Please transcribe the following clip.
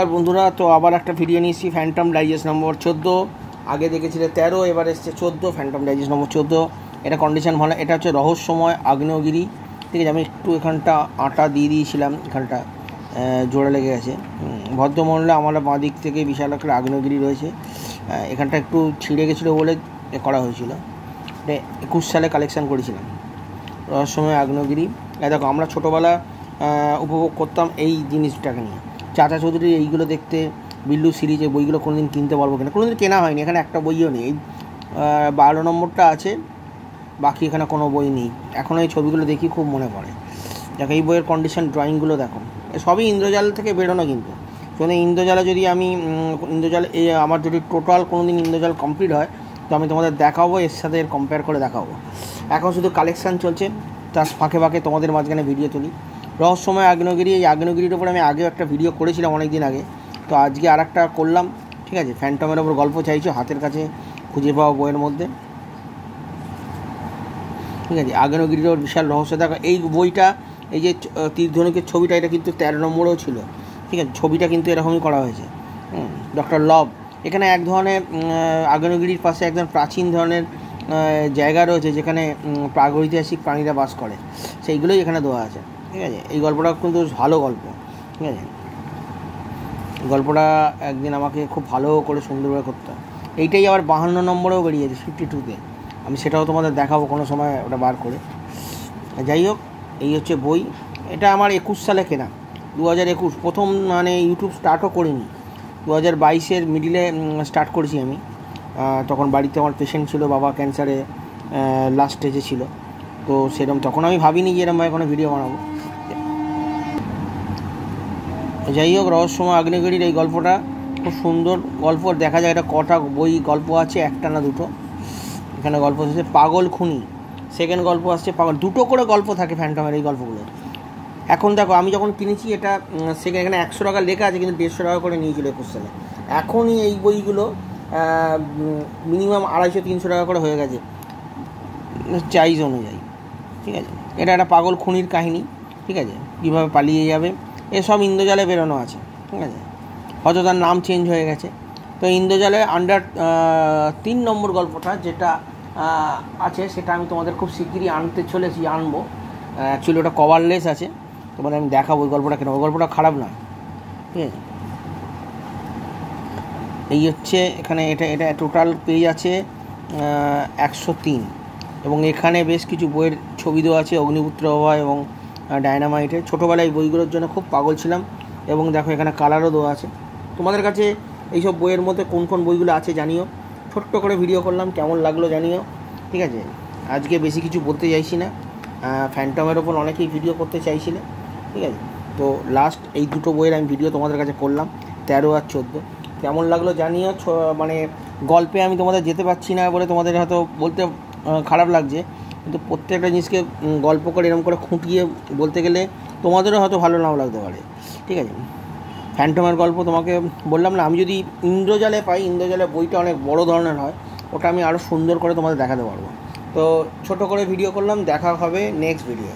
বন্ধুরা, তো আবার একটা ভিডিও নিয়েছি ফ্যান্টম ডাইজেস্ট নম্বর 14। আগে দেখেছিলে 13, এবার এসছে 14, ফ্যান্টম ডাইজেস্ট নম্বর 14। এটা কন্ডিশন ভালো। এটা হচ্ছে রহস্যময় আগ্নেয়গিরি। ঠিক আছে, আমি একটু এখানটা আটা দিয়ে দিয়েছিলাম, এখানটা জোড়া লেগে গেছে। ভদ্রমহলে আমার বাঁ দিক থেকে বিশাল একটা আগ্নেয়গিরি রয়েছে। এখানটা একটু ছিঁড়ে গেছিলো বলে করা হয়েছিল। এটা 21 সালে কালেকশান করেছিলাম রহস্যময় আগ্নেয়গিরি। দেখো, আমরা ছোটোবেলা উপভোগ করতাম এই জিনিসটাকে নিয়ে। চাচা চৌধুরী এইগুলো দেখতে, বিল্লু সিরিজের বইগুলো কোনোদিন কিনতে পারবো কিনা, কোনোদিন কেনা হয়নি। এখানে একটা বইও নেই, এই 12 নম্বরটা আছে, বাকি এখানে কোনো বই নেই। এখন এই ছবিগুলো দেখি খুব মনে পড়ে। দেখো, এই বইয়ের কন্ডিশন, ড্রয়িংগুলো দেখো, সবই ইন্দ্রজাল থেকে বেরোনো। কিন্তু ইন্দ্রজালে যদি আমি আমার যদি টোটাল কোনো দিন ইন্দ্রজাল কমপ্লিট হয়, তো আমি তোমাদের দেখাবো, এর সাথে এর কম্পেয়ার করে দেখাবো। এখন শুধু কালেকশান চলছে, তার ফাঁকে ফাঁকে তোমাদের মাঝখানে ভিডিও তুলি। রহস্যময় আগ্নেয়গিরি, এই আগ্নেয়গিরির ওপর আমি আগেও একটা ভিডিও করেছিলাম অনেক দিন আগে, তো আজকে আর একটা করলাম। ঠিক আছে, ফ্যান্টমের ওপর গল্প চাইছো, হাতের কাছে খুঁজে পাওয়া বইয়ের মধ্যে। ঠিক আছে, আগ্নেয়গিরির ওর বিশাল রহস্য। দেখো, এই বইটা, এই যে তীরধনুকের ছবিটা, এটা কিন্তু 13 নম্বরেও ছিল। ঠিক আছে, ছবিটা কিন্তু এরকমই করা হয়েছে। ডক্টর লব, এখানে এক ধরনের আগ্নেয়গিরির পাশে একদম প্রাচীন ধরনের জায়গা রয়েছে, যেখানে প্রাগৈতিহাসিক প্রাণীরা বাস করে, সেইগুলোই এখানে দেওয়া আছে। ঠিক আছে, এই গল্পটা কিন্তু ভালো গল্প। ঠিক আছে, গল্পটা একদিন আমাকে খুব ভালো করে সুন্দরভাবে করতে হয়। এইটাই আবার 52 নম্বরেও বেরিয়েছে, 52-তে। আমি সেটাও তোমাদের দেখাবো কোনো সময় ওটা বার করে। যাই হোক, এই হচ্ছে বই। এটা আমার 21 সালে কেনা, 2021 প্রথম, মানে ইউটিউব স্টার্টও করিনি, 2022-এর মিডিলে স্টার্ট করেছি আমি। তখন বাড়িতে আমার পেশেন্ট ছিল, বাবা ক্যান্সারে লাস্ট স্টেজে ছিল। তো সেরকম তখন আমি ভাবিনি যে এরকমভাবে কোনো ভিডিও বানাবো। যাই হোক, রহস্যময় আগ্নেয়গিরির এই গল্পটা খুব সুন্দর গল্প। দেখা যায় এটা কটা বই গল্প আছে, একটা না দুটো। এখানে গল্প হচ্ছে পাগল খুনি, সেকেন্ড গল্প আসছে পাগল। দুটো করে গল্প থাকে ফ্যান্টমের এই গল্পগুলো। এখন দেখো, আমি যখন কিনেছি এটা সেখানে এখানে 100 টাকা লেখা আছে, কিন্তু 150 টাকা করে নিয়েছিল 21 সালে। এখনই এই বইগুলো মিনিমাম 250-300 টাকা করে হয়ে গেছে চাইজ অনুযায়ী। ঠিক আছে, এটা একটা পাগল খুনির কাহিনী। ঠিক আছে, কীভাবে পালিয়ে যাবে, এসব ইন্দ্রজালে বেরোনো আছে। ঠিক আছে, হয়তো তার নাম চেঞ্জ হয়ে গেছে। তো ইন্দ্রজালে আন্ডার 3 নম্বর গল্পটা যেটা আছে, সেটা আমি তোমাদের খুব শিগগিরই আনবো। অ্যাকচুয়ালি ওটা কভারলেস আছে, তোমাদের আমি দেখাবো ওই গল্পটা কেন। ওই গল্পটা খারাপ না। ঠিক আছে, এই হচ্ছে এখানে, এটা টোটাল পেজ আছে 103, এবং এখানে বেশ কিছু বইয়ের ছবি দেওয়া আছে, অগ্নিপুত্র অভয় এবং ডায়নামাইটের। ছোটোবেলায় এই বইগুলোর জন্য খুব পাগল ছিলাম, এবং দেখো এখানে কালারও দেওয়া আছে। তোমাদের কাছে এইসব বইয়ের মধ্যে কোন কোন বইগুলো আছে জানিও। ছোট্ট করে ভিডিও করলাম, কেমন লাগলো জানিও। ঠিক আছে, আজকে বেশি কিছু বলতে চাইছি না। ফ্যান্টমের ওপর অনেকেই ভিডিও করতে চাইছিলে। ঠিক আছে, তো লাস্ট এই দুটো বইয়ের আমি ভিডিও তোমাদের কাছে করলাম, 13 আর 14। কেমন লাগলো জানিও। মানে গল্পে আমি তোমাদের যেতে পারছি না বলে তোমাদের হয়তো বলতে খারাপ লাগছে, কিন্তু প্রত্যেকটা জিনিসকে গল্প করে এরকম করে খুঁটিয়ে বলতে গেলে তোমাদেরও হয়তো ভালো নাও লাগতে পারে। ঠিক আছে, ফ্যান্টমের গল্প তোমাকে বললাম না, আমি যদি ইন্দ্রজালে পাই, ইন্দ্রজালে বইটা অনেক বড় ধরনের হয়, ওটা আমি আরও সুন্দর করে তোমাদের দেখাতে পারবো। তো ছোট করে ভিডিও করলাম, দেখা হবে নেক্সট ভিডিও।